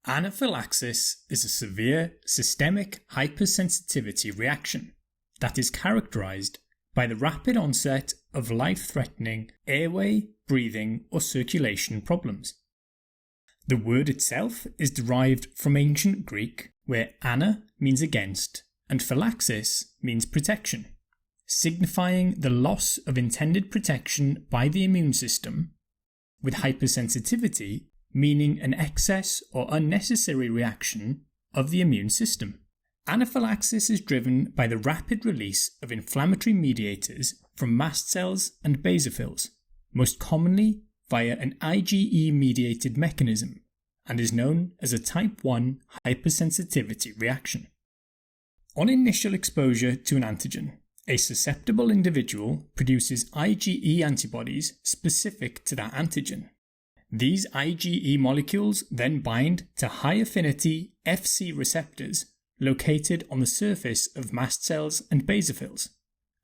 Anaphylaxis is a severe systemic hypersensitivity reaction that is characterized by the rapid onset of life-threatening airway, breathing, or circulation problems. The word itself is derived from ancient Greek, where ana means against and phylaxis means protection, signifying the loss of intended protection by the immune system, with hypersensitivity meaning an excess or unnecessary reaction of the immune system. Anaphylaxis is driven by the rapid release of inflammatory mediators from mast cells and basophils, most commonly via an IgE-mediated mechanism, and is known as a type 1 hypersensitivity reaction. On initial exposure to an antigen, a susceptible individual produces IgE antibodies specific to that antigen. These IgE molecules then bind to high-affinity Fc receptors located on the surface of mast cells and basophils.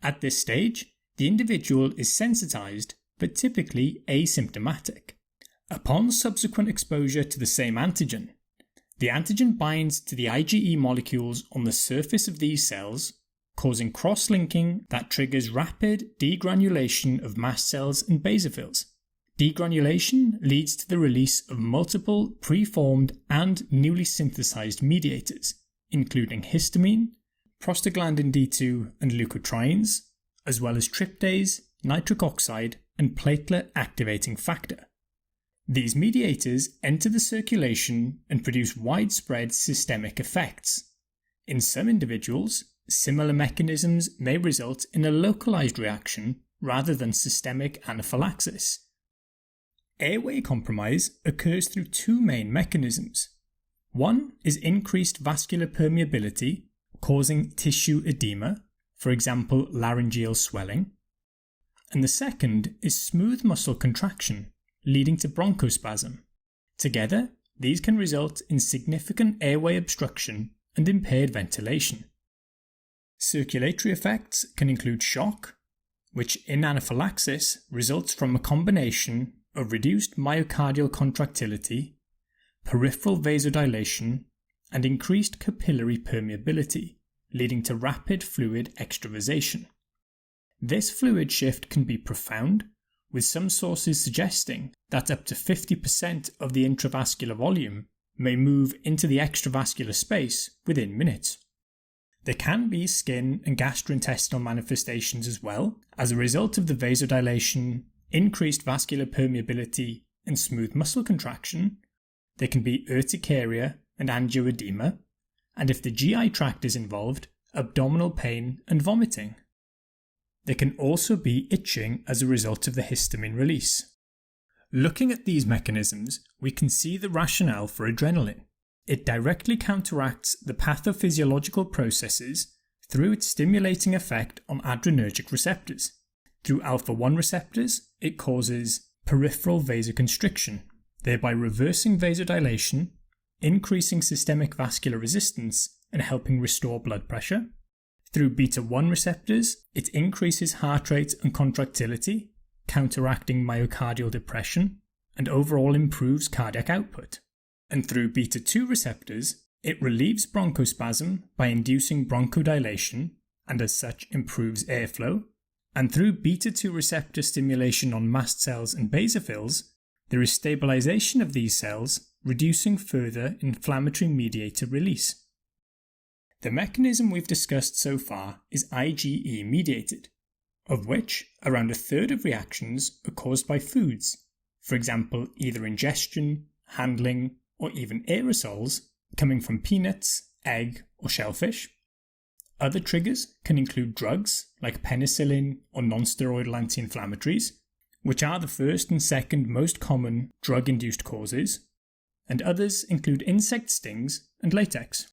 At this stage, the individual is sensitized but typically asymptomatic. Upon subsequent exposure to the same antigen, the antigen binds to the IgE molecules on the surface of these cells, causing cross-linking that triggers rapid degranulation of mast cells and basophils. Degranulation leads to the release of multiple preformed and newly synthesized mediators, including histamine, prostaglandin D2 and leukotrienes, as well as tryptase, nitric oxide, and platelet activating factor. These mediators enter the circulation and produce widespread systemic effects. In some individuals, similar mechanisms may result in a localized reaction rather than systemic anaphylaxis. Airway compromise occurs through two main mechanisms. One is increased vascular permeability, causing tissue edema, for example laryngeal swelling, and the second is smooth muscle contraction, leading to bronchospasm. Together, these can result in significant airway obstruction and impaired ventilation. Circulatory effects can include shock, which in anaphylaxis results from a combination of reduced myocardial contractility, peripheral vasodilation, and increased capillary permeability, leading to rapid fluid extravasation. This fluid shift can be profound, with some sources suggesting that up to 50% of the intravascular volume may move into the extravascular space within minutes. There can be skin and gastrointestinal manifestations as well as a result of the vasodilation, increased vascular permeability, and smooth muscle contraction. There can be urticaria and angioedema, and if the GI tract is involved, abdominal pain and vomiting. There can also be itching as a result of the histamine release. Looking at these mechanisms, we can see the rationale for adrenaline. It directly counteracts the pathophysiological processes through its stimulating effect on adrenergic receptors. Through alpha-1 receptors, it causes peripheral vasoconstriction, thereby reversing vasodilation, increasing systemic vascular resistance, and helping restore blood pressure. Through beta-1 receptors, it increases heart rate and contractility, counteracting myocardial depression, and overall improves cardiac output. And through beta-2 receptors, it relieves bronchospasm by inducing bronchodilation, and as such improves airflow. And through beta-2 receptor stimulation on mast cells and basophils, there is stabilization of these cells, reducing further inflammatory mediator release. The mechanism we've discussed so far is IgE mediated, of which around a third of reactions are caused by foods, for example either ingestion, handling, or even aerosols coming from peanuts, egg, or shellfish. Other triggers can include drugs like penicillin or non-steroidal anti-inflammatories, which are the first and second most common drug-induced causes, and others include insect stings and latex.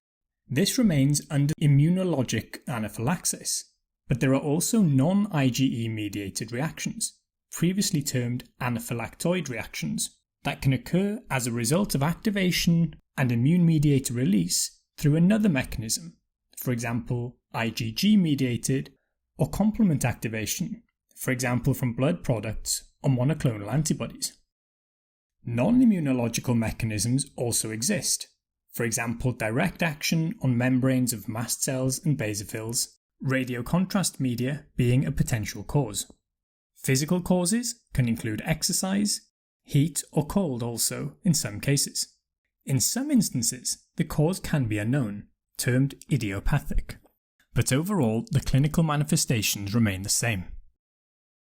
This remains under immunologic anaphylaxis, but there are also non-IgE mediated reactions, previously termed anaphylactoid reactions, that can occur as a result of activation and immune mediator release through another mechanism, for example IgG mediated, or complement activation, for example from blood products or monoclonal antibodies. Non-immunological mechanisms also exist, for example direct action on membranes of mast cells and basophils, radiocontrast media being a potential cause. Physical causes can include exercise, heat or cold also in some cases. In some instances, the cause can be unknown, termed idiopathic, but overall the clinical manifestations remain the same.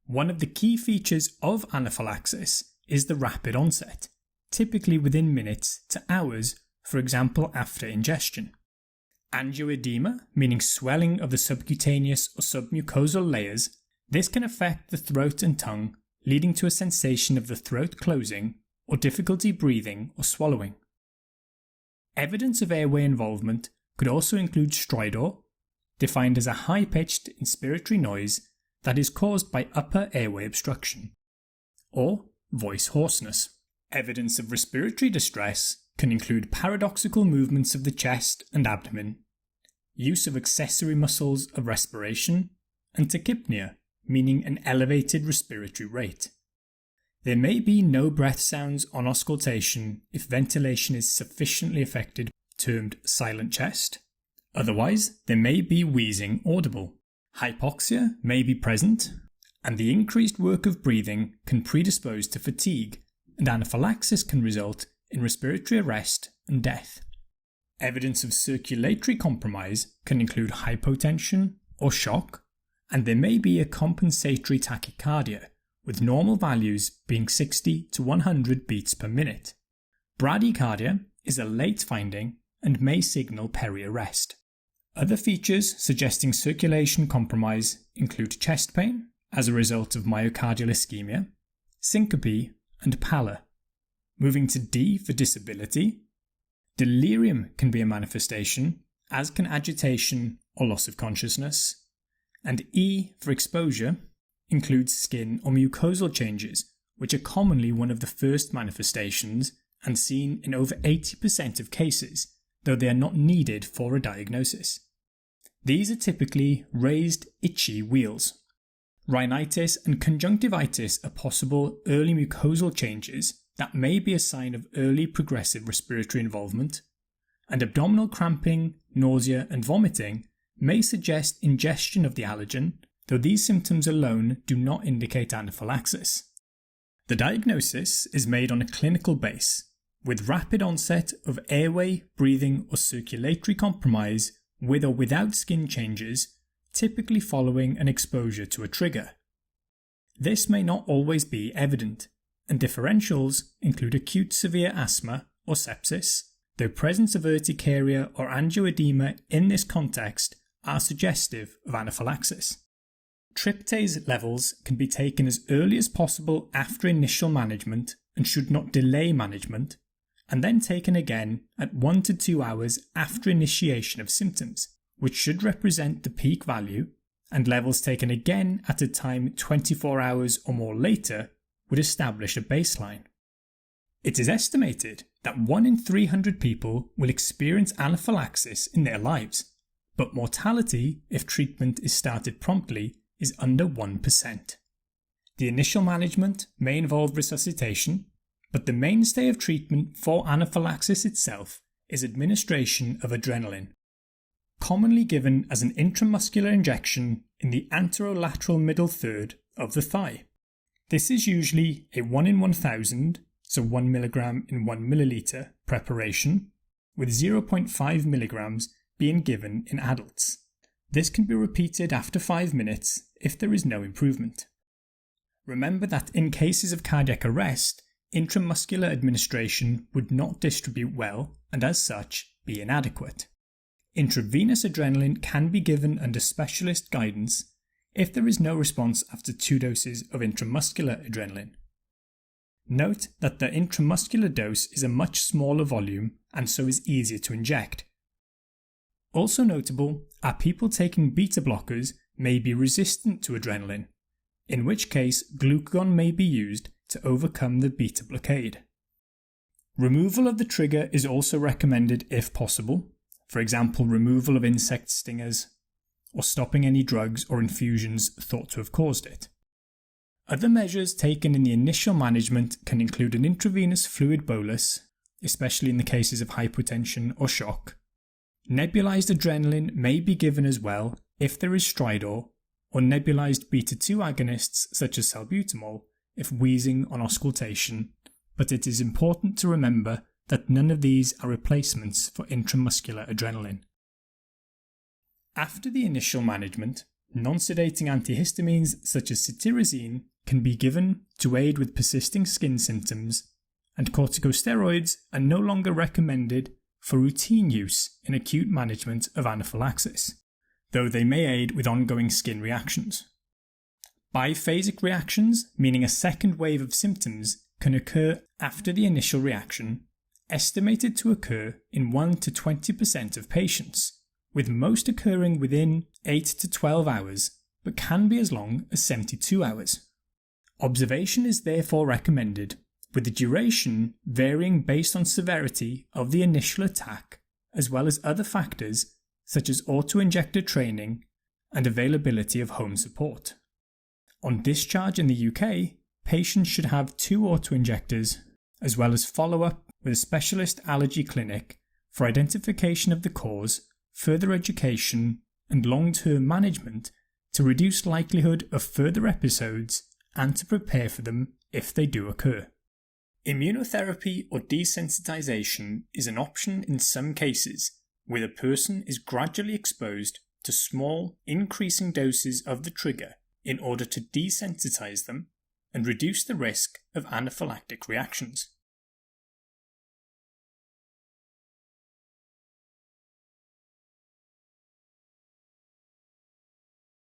One of the key features of anaphylaxis is the rapid onset, typically within minutes to hours, for example after ingestion. Angioedema, meaning swelling of the subcutaneous or submucosal layers, this can affect the throat and tongue, leading to a sensation of the throat closing or difficulty breathing or swallowing. Evidence of airway involvement could also include stridor, defined as a high-pitched inspiratory noise that is caused by upper airway obstruction, or voice hoarseness. Evidence of respiratory distress can include paradoxical movements of the chest and abdomen, use of accessory muscles of respiration, and tachypnea, meaning an elevated respiratory rate. There may be no breath sounds on auscultation if ventilation is sufficiently affected, termed silent chest. Otherwise, there may be wheezing audible. Hypoxia may be present, and the increased work of breathing can predispose to fatigue, and anaphylaxis can result in respiratory arrest and death. Evidence of circulatory compromise can include hypotension or shock, and there may be a compensatory tachycardia, with normal values being 60 to 100 beats per minute. Bradycardia is a late finding and may signal peri-arrest. Other features suggesting circulation compromise include chest pain as a result of myocardial ischemia, syncope, and pallor. Moving to D for disability, delirium can be a manifestation, as can agitation or loss of consciousness, and E for exposure includes skin or mucosal changes, which are commonly one of the first manifestations and seen in over 80% of cases, though they are not needed for a diagnosis. These are typically raised, itchy wheals. Rhinitis and conjunctivitis are possible early mucosal changes that may be a sign of early progressive respiratory involvement, and abdominal cramping, nausea and vomiting may suggest ingestion of the allergen, though these symptoms alone do not indicate anaphylaxis. The diagnosis is made on a clinical base, with rapid onset of airway, breathing or circulatory compromise with or without skin changes, typically following an exposure to a trigger. This may not always be evident, and differentials include acute severe asthma or sepsis, though presence of urticaria or angioedema in this context are suggestive of anaphylaxis. Tryptase levels can be taken as early as possible after initial management and should not delay management, and then taken again at 1 to 2 hours after initiation of symptoms, which should represent the peak value, and levels taken again at a time 24 hours or more later would establish a baseline. It is estimated that 1 in 300 people will experience anaphylaxis in their lives, but mortality, if treatment is started promptly, is under 1%. The initial management may involve resuscitation, but the mainstay of treatment for anaphylaxis itself is administration of adrenaline, commonly given as an intramuscular injection in the anterolateral middle third of the thigh. This is usually a 1 in 1,000, so 1 mg in 1 milliliter preparation, with 0.5 mg being given in adults. This can be repeated after 5 minutes if there is no improvement. Remember that in cases of cardiac arrest, intramuscular administration would not distribute well and as such be inadequate. Intravenous adrenaline can be given under specialist guidance if there is no response after 2 doses of intramuscular adrenaline. Note that the intramuscular dose is a much smaller volume and so is easier to inject. Also notable are people taking beta blockers may be resistant to adrenaline, in which case glucagon may be used to overcome the beta blockade. Removal of the trigger is also recommended if possible, for example removal of insect stingers, or stopping any drugs or infusions thought to have caused it. Other measures taken in the initial management can include an intravenous fluid bolus, especially in the cases of hypotension or shock. Nebulized adrenaline may be given as well if there is stridor, or nebulized beta-2 agonists such as salbutamol if wheezing on auscultation, but it is important to remember that none of these are replacements for intramuscular adrenaline. After the initial management, non-sedating antihistamines such as cetirizine can be given to aid with persisting skin symptoms, and corticosteroids are no longer recommended for routine use in acute management of anaphylaxis, though they may aid with ongoing skin reactions. Biphasic reactions, meaning a second wave of symptoms, can occur after the initial reaction, estimated to occur in 1 to 20% of patients, with most occurring within 8 to 12 hours, but can be as long as 72 hours. Observation is therefore recommended, with the duration varying based on severity of the initial attack, as well as other factors such as autoinjector training and availability of home support. On discharge in the UK, patients should have 2 autoinjectors, as well as follow-up with a specialist allergy clinic for identification of the cause, further education, and long-term management to reduce likelihood of further episodes and to prepare for them if they do occur. Immunotherapy or desensitization is an option in some cases where the person is gradually exposed to small, increasing doses of the trigger in order to desensitize them and reduce the risk of anaphylactic reactions.